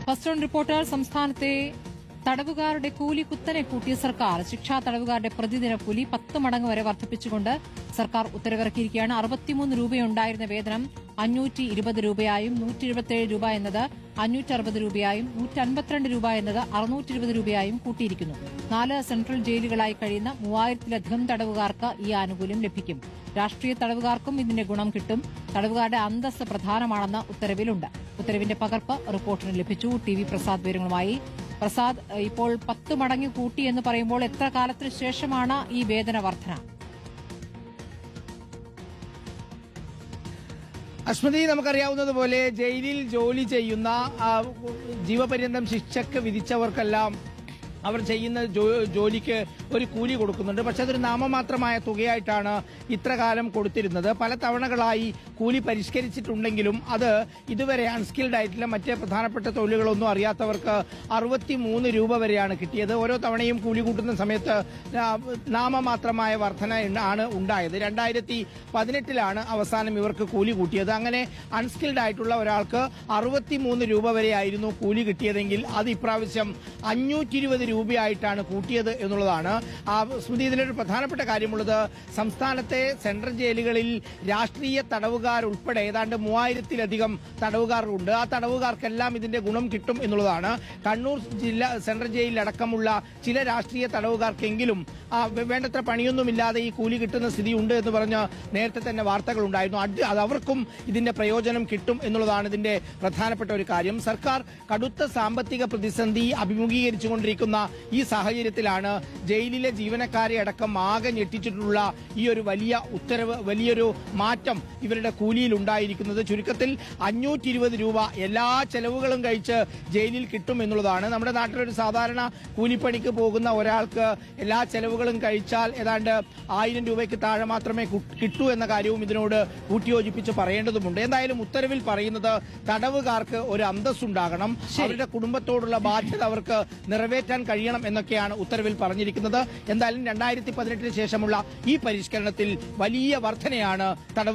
First on reporter. സംസ്ഥാനത്തെ തടവുകാരുടെ കൂലി കുത്തനെ കൂട്ടിയ സർക്കാർ. ശിക്ഷാ തടവുകാരുടെ പ്രതിദിന കൂലി 10 മടങ്ങ് വരെ വർദ്ധിപ്പിച്ചുകൊണ്ട് സർക്കാർ ഉത്തരവിറക്കിയിരിക്കുകയാണ്. 63 രൂപയുണ്ടായിരുന്ന വേതനം 520 രൂപയായും 177 രൂപ എന്നത് 560 രൂപയായും 152 രൂപ എന്നത് 620 രൂപയായും കൂട്ടിയിരിക്കുന്നു. 4 സെൻട്രൽ ജയിലുകളായി കഴിയുന്ന 3000-ലധികം തടവുകാർക്ക് ഈ ആനുകൂല്യം ലഭിക്കും. രാഷ്ട്രീയ തടവുകാർക്കും ഇതിന്റെ ഗുണം കിട്ടും. തടവുകാരുടെ അന്തസ്സ് പ്രധാനമാണെന്ന് ഉത്തരവിലുണ്ട്. ഉത്തരവിന്റെ പകർപ്പ് റിപ്പോർട്ടറിന് ലഭിച്ചു. ടി വി പ്രസാദ് വിവരങ്ങളുമായി. പ്രസാദ്, ഇപ്പോൾ 10 മടങ്ങ് കൂട്ടി എന്ന് പറയുമ്പോൾ എത്ര കാലത്തിന് ശേഷമാണ് ഈ വേതന വർധന? അശ്മതി, നമുക്കറിയാവുന്നതുപോലെ ജയിലിൽ ജോലി ചെയ്യുന്ന ജീവപര്യന്തം ശിക്ഷയ്ക്ക് വിധിച്ചവർക്കെല്ലാം അവർ ചെയ്യുന്ന ജോലിക്ക് ഒരു കൂലി കൊടുക്കുന്നുണ്ട്. പക്ഷെ അതൊരു നാമമാത്രമായ തുകയായിട്ടാണ് ഇത്ര കാലം കൊടുത്തിരുന്നത്. പല തവണകളായി കൂലി പരിഷ്കരിച്ചിട്ടുണ്ടെങ്കിലും അത് ഇതുവരെ അൺസ്കിൽഡ് ആയിട്ടുള്ള മറ്റ് പ്രധാനപ്പെട്ട തൊഴിലുകളൊന്നും അറിയാത്തവർക്ക് 63 രൂപ വരെയാണ് കിട്ടിയത്. ഓരോ തവണയും കൂലി കൂട്ടുന്ന സമയത്ത് നാമമാത്രമായ വർധന ആണ് ഉണ്ടായത്. 2018 അവസാനം ഇവർക്ക് കൂലി കൂട്ടിയത്. അങ്ങനെ അൺസ്കിൽഡ് ആയിട്ടുള്ള ഒരാൾക്ക് 63 രൂപ വരെയായിരുന്നു കൂലി കിട്ടിയതെങ്കിൽ അത് ഇപ്രാവശ്യം 520 രൂപയായിട്ടാണ് കൂട്ടിയത് എന്നുള്ളതാണ്. സ്മൃതി, ഇതിലൊരു പ്രധാനപ്പെട്ട കാര്യമുള്ളത്, സംസ്ഥാനത്തെ സെൻട്രൽ ജയിലുകളിൽ രാഷ്ട്രീയ തടവുകാരുൾപ്പെടെ ഏതാണ്ട് 3000-ലധികം തടവുകാരുണ്ട്. ആ തടവുകാർക്കെല്ലാം ഇതിന്റെ ഗുണം കിട്ടും എന്നുള്ളതാണ്. കണ്ണൂർ ജില്ലാ സെൻട്രൽ ജയിലിലടക്കമുള്ള ചില രാഷ്ട്രീയ തടവുകാർക്കെങ്കിലും വേണ്ടത്ര പണിയൊന്നുമില്ലാതെ ഈ കൂലി കിട്ടുന്ന സ്ഥിതിയുണ്ട് എന്ന് പറഞ്ഞ് നേരത്തെ തന്നെ വാർത്തകളുണ്ടായിരുന്നു. അത് അവർക്കും ഇതിന്റെ പ്രയോജനം കിട്ടും എന്നുള്ളതാണ് ഇതിന്റെ പ്രധാനപ്പെട്ട ഒരു കാര്യം. സർക്കാർ കടുത്ത സാമ്പത്തിക പ്രതിസന്ധി അഭിമുഖീകരിച്ചുകൊണ്ടിരിക്കുന്ന ഈ സാഹചര്യത്തിലാണ് ജയിലിലെ ജീവനക്കാരെ അടക്കം ആകെ ഞെട്ടിച്ചിട്ടുള്ള ഈ ഒരു വലിയ ഉത്തരവ്, വലിയൊരു മാറ്റം ഇവരുടെ കൂലിയിൽ ഉണ്ടായിരിക്കുന്നത്. ചുരുക്കത്തിൽ 520 രൂപ എല്ലാ ചെലവുകളും കഴിച്ച് ജയിലിൽ കിട്ടും എന്നുള്ളതാണ്. നമ്മുടെ നാട്ടിലൊരു സാധാരണ കൂലിപ്പണിക്ക് പോകുന്ന ഒരാൾക്ക് എല്ലാ ചെലവുകളും കഴിച്ചാൽ ഏതാണ്ട് 1000 രൂപയ്ക്ക് താഴെ മാത്രമേ കിട്ടൂ എന്ന കാര്യവും ഇതിനോട് കൂട്ടിയോജിപ്പിച്ച് പറയേണ്ടതുണ്ട്. എന്തായാലും ഉത്തരവിൽ പറയുന്നത് തടവുകാർക്ക് ഒരു അന്തസ്സുണ്ടാകണം, അവരുടെ കുടുംബത്തോടുള്ള ബാധ്യത അവർക്ക് നിറവേറ്റാൻ കഴിയണം എന്നൊക്കെയാണ് ഉത്തരവിൽ പറഞ്ഞിരിക്കുന്നത്. എന്തായാലും 2018 ശേഷമുള്ള ഈ പരിഷ്കരണത്തിൽ വലിയ വർധനയാണ് തടവ്